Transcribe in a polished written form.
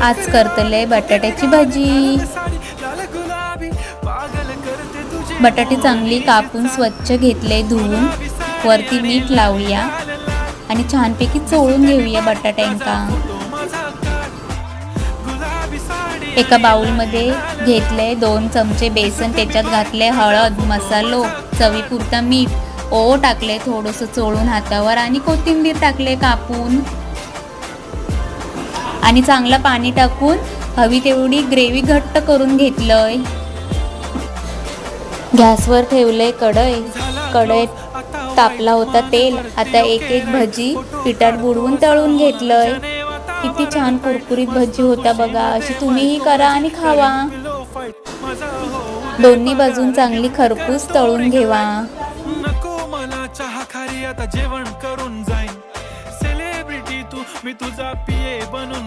आज करतले बटाट्याची भाजी। बटाटे चांगली कापून स्वच्छ घेतले, धुवून वरती मीठ लावूया आणि छानपैकी चोळून घेऊया बटाट्यांका। एका बाउलमध्ये घेतले 2 चमचे बेसन, त्याच्यात घातले हळद, मसालो, चवीपुरता मीठ, ओवा टाकले थोडंसं चोळून हातावर आणि कोथिंबीर टाकले कापून आणि चांगलं पाणी टाकून हवी तेवढी ग्रेव्ही घट्ट करून घेतलंय। गॅसवर ठेवले कढईत तापला होता तेल। आता एक एक भजी पिठात बुडवून तळून घेतलंय। किती छान कुरकुरीत भजी होता बघा, अशी तुम्हीही करा आणि खावा। दोन्ही बाजून चांगली खरपूस तळून घेवा। नको मला चहा खारी, आता जेवण करून जाईन। सेलिब्रिटी तू, मी तुझा पिये बनून